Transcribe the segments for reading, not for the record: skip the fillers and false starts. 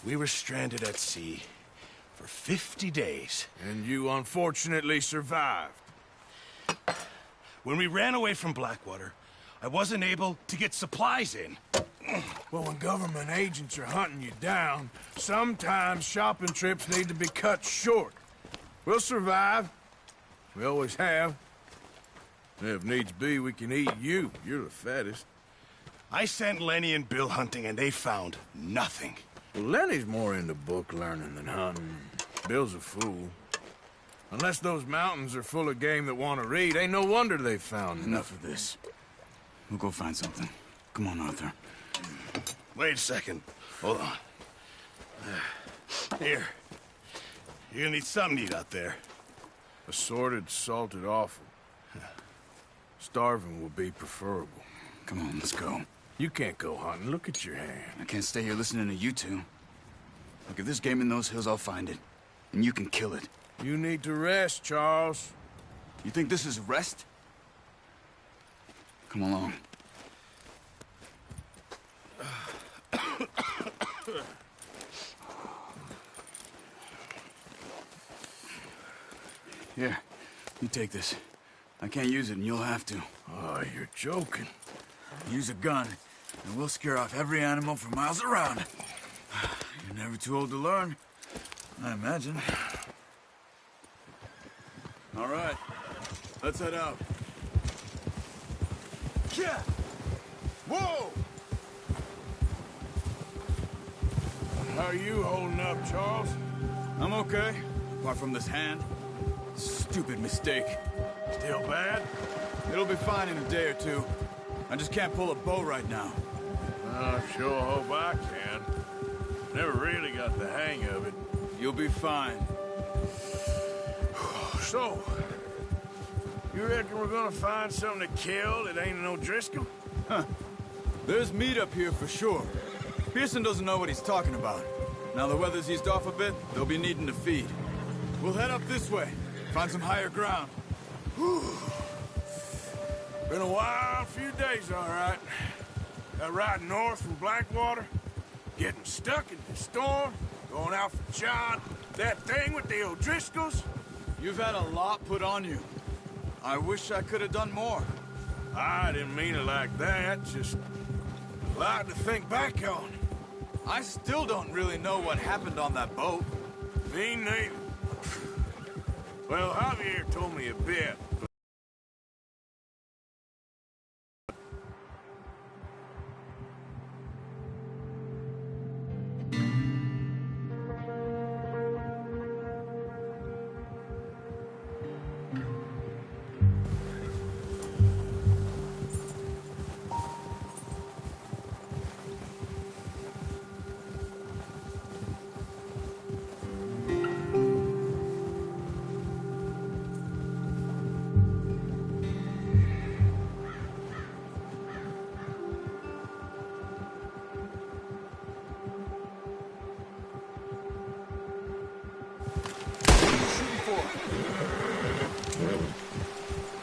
We were stranded at sea for 50 days. And you unfortunately survived. When we ran away from Blackwater, I wasn't able to get supplies in. Well, when government agents are hunting you down, sometimes shopping trips need to be cut short. We'll survive. We always have. If needs be, we can eat you. You're the fattest. I sent Lenny and Bill hunting, and they found nothing. Well, Lenny's more into book learning than hunting. Bill's a fool. Unless those mountains are full of game that want to read, ain't no wonder they found Enough of this. We'll go find something. Come on, Arthur. Wait a second. Hold on. Here. You're gonna need something to eat out there. Assorted, salted offal. Starving will be preferable. Come on, let's go. You can't go hunting. Look at your hand. I can't stay here listening to you two. Look, if there's game in those hills, I'll find it. And you can kill it. You need to rest, Charles. You think this is rest? Come along. Here, you take this. I can't use it, and you'll have to. Oh, you're joking. Use a gun, and we'll scare off every animal for miles around. You're never too old to learn, I imagine. All right, let's head out. Yeah! Whoa! How are you holding up, Charles? I'm okay, apart from this hand. Stupid mistake. Still bad? It'll be fine in a day or two. I just can't pull a bow right now. I sure hope I can. Never really got the hang of it. You'll be fine. So, you reckon we're gonna find something to kill that ain't no Driscoll? Huh. There's meat up here for sure. Pearson doesn't know what he's talking about. Now the weather's eased off a bit, they'll be needing to feed. We'll head up this way, find some higher ground. Whew. Been a wild few days, all right. That ride north from Blackwater, getting stuck in the storm, going out for John, that thing with the O'Driscolls. You've had a lot put on you. I wish I could have done more. I didn't mean it like that, just a lot to think back on. I still don't really know what happened on that boat. Me neither. Well, Javier told me a bit.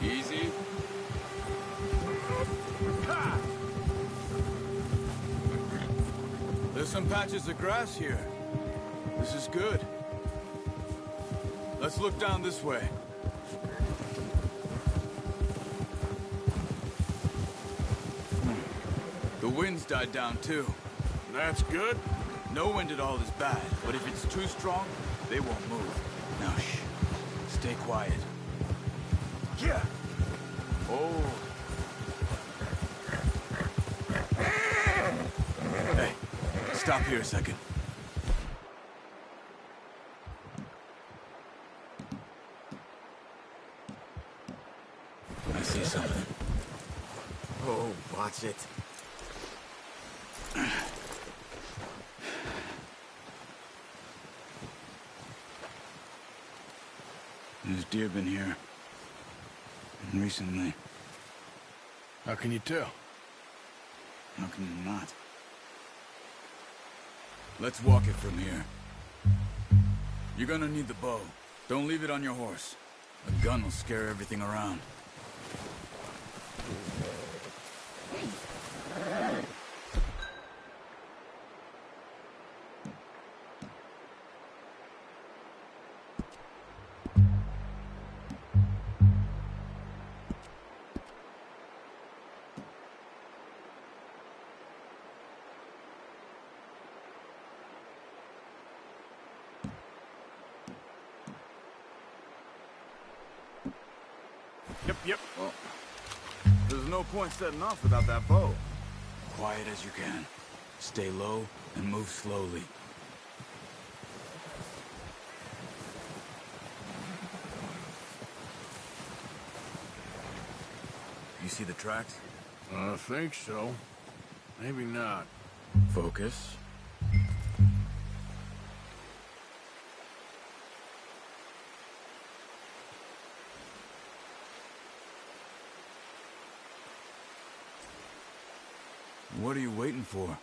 Easy. There's some patches of grass here. This is good. Let's look down this way. The wind's died down too. That's good. No wind at all is bad, but if it's too strong, they won't move. Now shh. Stay quiet. Yeah. Oh. Hey, stop here a second. I see something. Oh, watch it. There's deer been here. Recently. How can you tell? How can you not? Let's walk it from here. You're gonna need the bow. Don't leave it on your horse. A gun will scare everything around. Yep. Well, there's no point setting off without that bow. Quiet as you can. Stay low and move slowly. You see the tracks? I think so. Maybe not. Focus. What are you waiting for?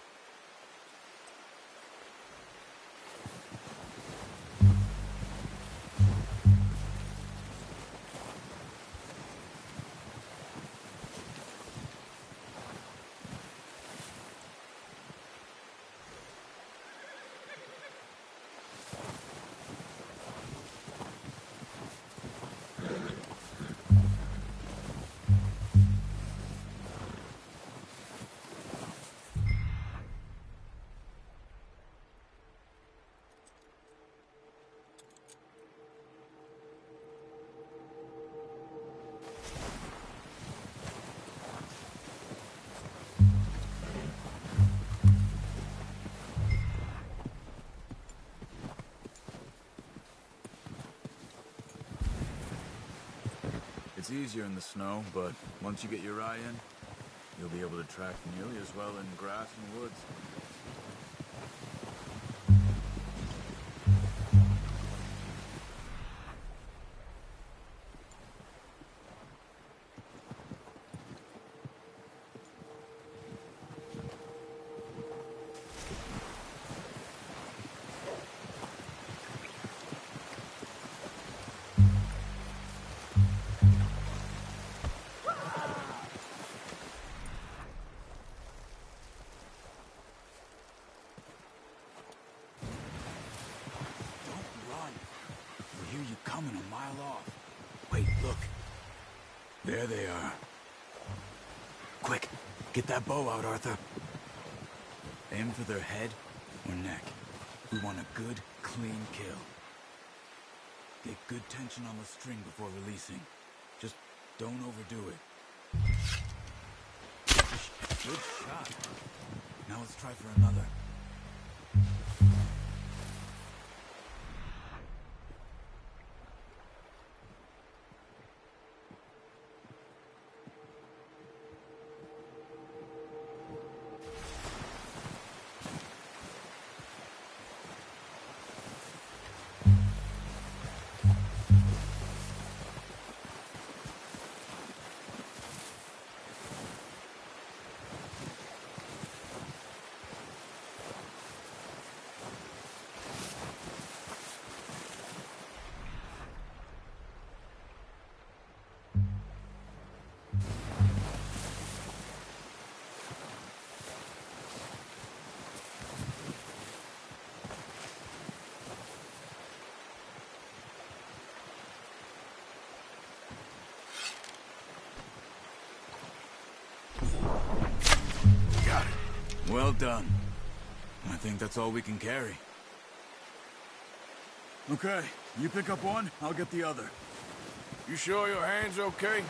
It's easier in the snow, but once you get your eye in, you'll be able to track nearly as well in grass and woods. Coming a mile off. Wait, look. There they are. Quick, get that bow out, Arthur. Aim for their head or neck. We want a good, clean kill. Get good tension on the string before releasing. Just don't overdo it. Good shot. Now let's try for another. Well done. I think that's all we can carry. Okay, you pick up one, I'll get the other. You sure your hand's okay?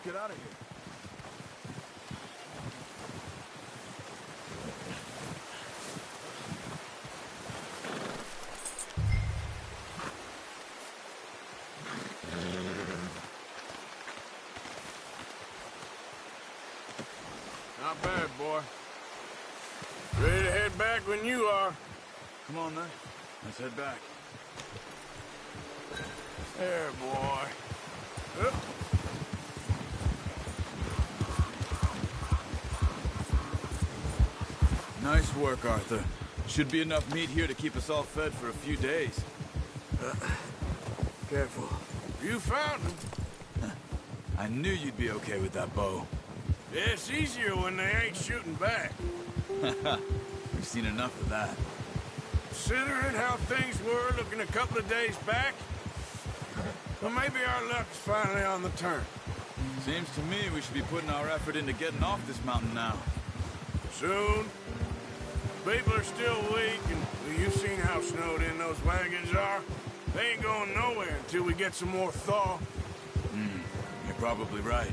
Get out of here. Not bad, boy. Ready to head back when you are. Come on, then. Let's head back. There, boy. Up. Nice work, Arthur. Should be enough meat here to keep us all fed for a few days. Careful. You found him. I knew you'd be okay with that bow. Yeah, it's easier when they ain't shooting back. We've seen enough of that. Considering how things were looking a couple of days back, well, maybe our luck's finally on the turn. Seems to me we should be putting our effort into getting off this mountain now. Soon. People are still weak, and well, you've seen how snowed in those wagons are. They ain't going nowhere until we get some more thaw. You're probably right.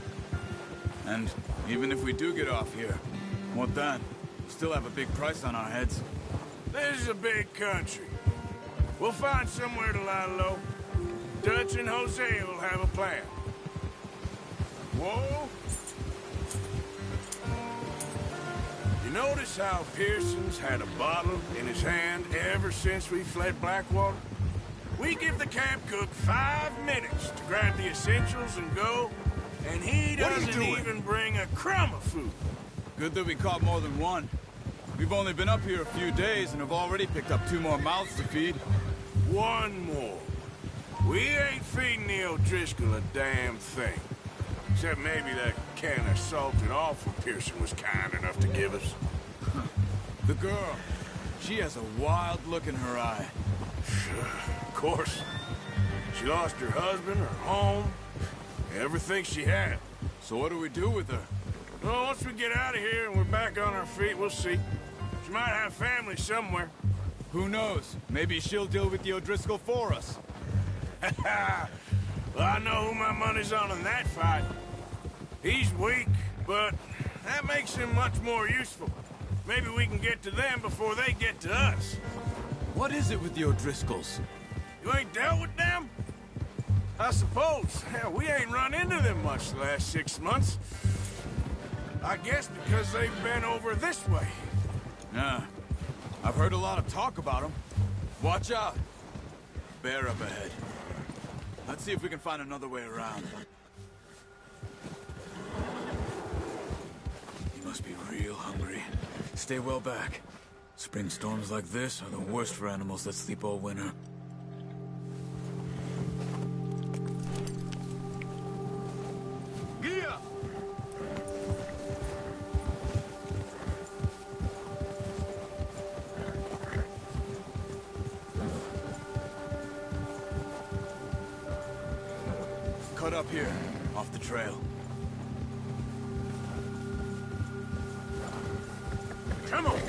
And even if we do get off here, what then? We still have a big price on our heads. This is a big country. We'll find somewhere to lie low. Dutch and Hosea will have a plan. Whoa! You notice how Pearson's had a bottle in his hand ever since we fled Blackwater? We give the camp cook 5 minutes to grab the essentials and go, and he doesn't even bring a crumb of food. Good that we caught more than one. We've only been up here a few days and have already picked up 2 more mouths to feed. 1 more. We ain't feeding the O'Driscoll a damn thing. Except maybe that can of salted offal Pearson was kind enough to give us. The girl. She has a wild look in her eye. Of course. She lost her husband, her home, everything she had. So what do we do with her? Well, once we get out of here and we're back on our feet, we'll see. She might have family somewhere. Who knows? Maybe she'll deal with the O'Driscoll for us. Well, I know who my money's on in that fight. He's weak, but that makes him much more useful. Maybe we can get to them before they get to us. What is it with the O'Driscolls? You ain't dealt with them? I suppose. Hell, we ain't run into them much the last 6 months. I guess because they've been over this way. Yeah. I've heard a lot of talk about them. Watch out. Bear up ahead. Let's see if we can find another way around. You must be real hungry. Stay well back. Spring storms like this are the worst for animals that sleep all winter. Gee up! Cut up here, off the trail. Come on!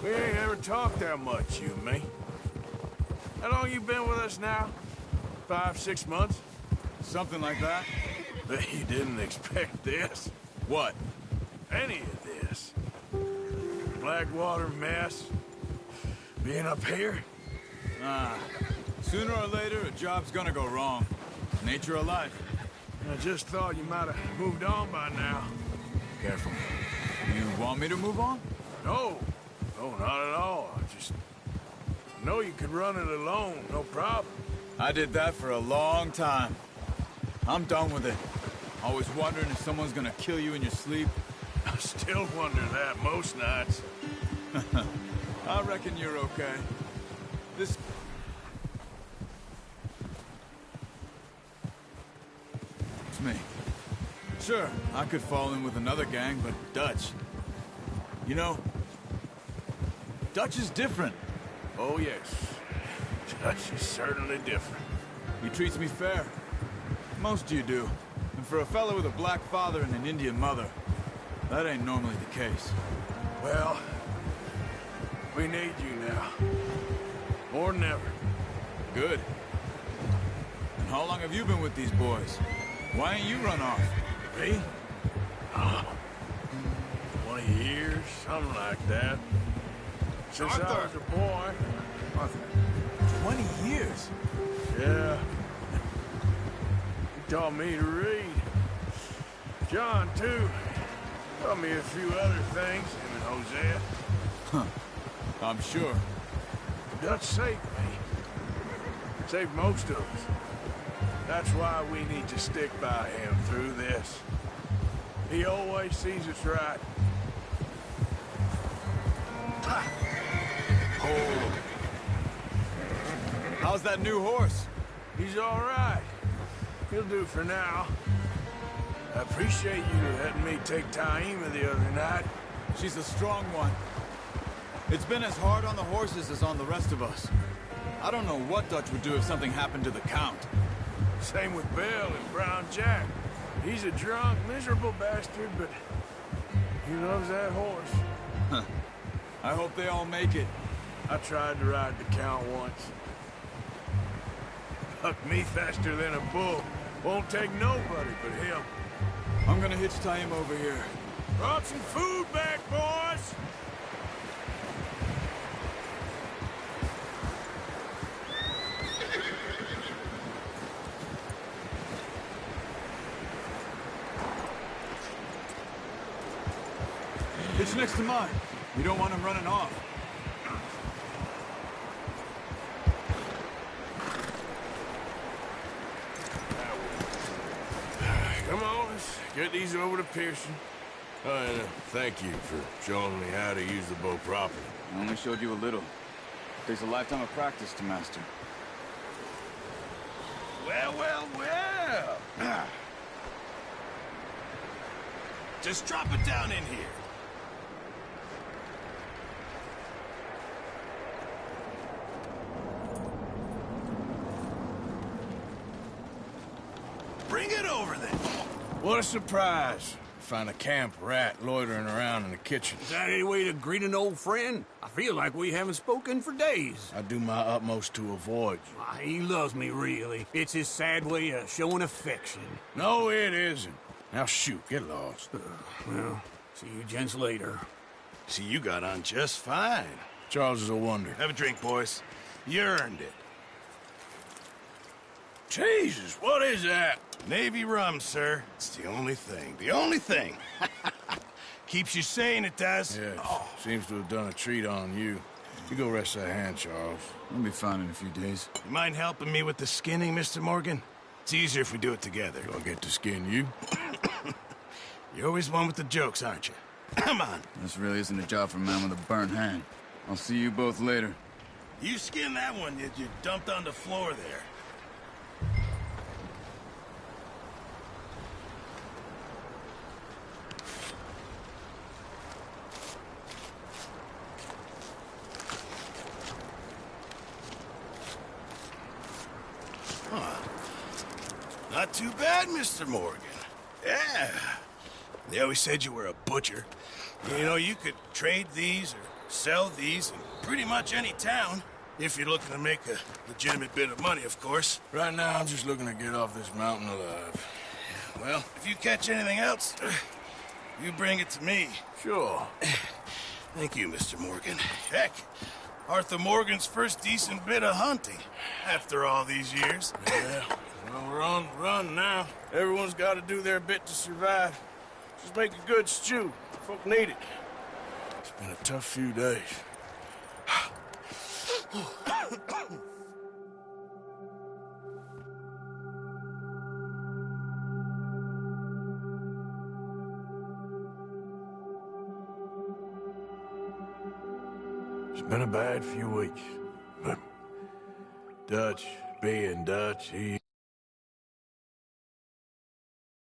We ain't ever talked that much, you and me. How long you been with us now? 5, 6 months? Something like that? Bet you didn't expect this. What? Any of this. Blackwater mess. Being up here. Sooner or later, a job's gonna go wrong. Nature of life. I just thought you might have moved on by now. Careful. You want me to move on? No. No, not at all. I just know you could run it alone, no problem. I did that for a long time. I'm done with it. Always wondering if someone's gonna kill you in your sleep. I still wonder that most nights. I reckon you're okay. This... It's me. Sure, I could fall in with another gang, but Dutch... You know, Dutch is different. Oh, yes. Dutch is certainly different. He treats me fair. Most of you do. And for a fellow with a black father and an Indian mother, that ain't normally the case. Well, we need you now. More than ever. Good. And how long have you been with these boys? Why ain't you run off? Me? 20 years, something like that. Since I was a boy. Arthur, 20 years? Yeah. He taught me to read. John, too. Taught me a few other things, him and Hosea. Huh. I'm sure. Dutch saved me. Saved most of us. That's why we need to stick by him through this. He always sees us right. Oh. How's that new horse? He's all right. He'll do for now. I appreciate you letting me take Taima the other night. She's a strong one. It's been as hard on the horses as on the rest of us. I don't know what Dutch would do if something happened to the Count. Same with Bill and Brown Jack. He's a drunk, miserable bastard, but he loves that horse. Huh. I hope they all make it. I tried to ride the Count once. Bucked me faster than a bull. Won't take nobody but him. I'm gonna hitch Taima over here. Brought some food back, boys! It's next to mine. You don't want him running off. Come on, let's get these over to Pearson. And thank you for showing me how to use the bow properly. I only showed you a little. Takes a lifetime of practice to master. Well, well, well. Just drop it down in here. Bring it over then. What a surprise. Find a camp rat loitering around in the kitchen. Is that any way to greet an old friend? I feel like we haven't spoken for days. I do my utmost to avoid you. Ah, he loves me, really. It's his sad way of showing affection. No, it isn't. Now shoot, get lost. Well, see you gents later. See, you got on just fine. Charles is a wonder. Have a drink, boys. You earned it. Jesus, what is that? Navy rum, sir. It's the only thing. The only thing. Keeps you sane, it does. Yes, seems to have done a treat on you. You go rest that hand, Charles. We'll be fine in a few days. You mind helping me with the skinning, Mr. Morgan? It's easier if we do it together. Do I get to skin you? You're always one with the jokes, aren't you? Come on. This really isn't a job for a man with a burnt hand. I'll see you both later. You skin that one you dumped on the floor there. Not too bad, Mr. Morgan. Yeah. They always said you were a butcher. You know, you could trade these or sell these in pretty much any town. If you're looking to make a legitimate bit of money, of course. Right now, I'm just looking to get off this mountain alive. Well, if you catch anything else, you bring it to me. Sure. Thank you, Mr. Morgan. Heck, Arthur Morgan's first decent bit of hunting after all these years. Yeah. Well, we're on the run now. Everyone's got to do their bit to survive. Just make a good stew. Folk need it. It's been a tough few days. It's been a bad few weeks. But Dutch, being Dutch, he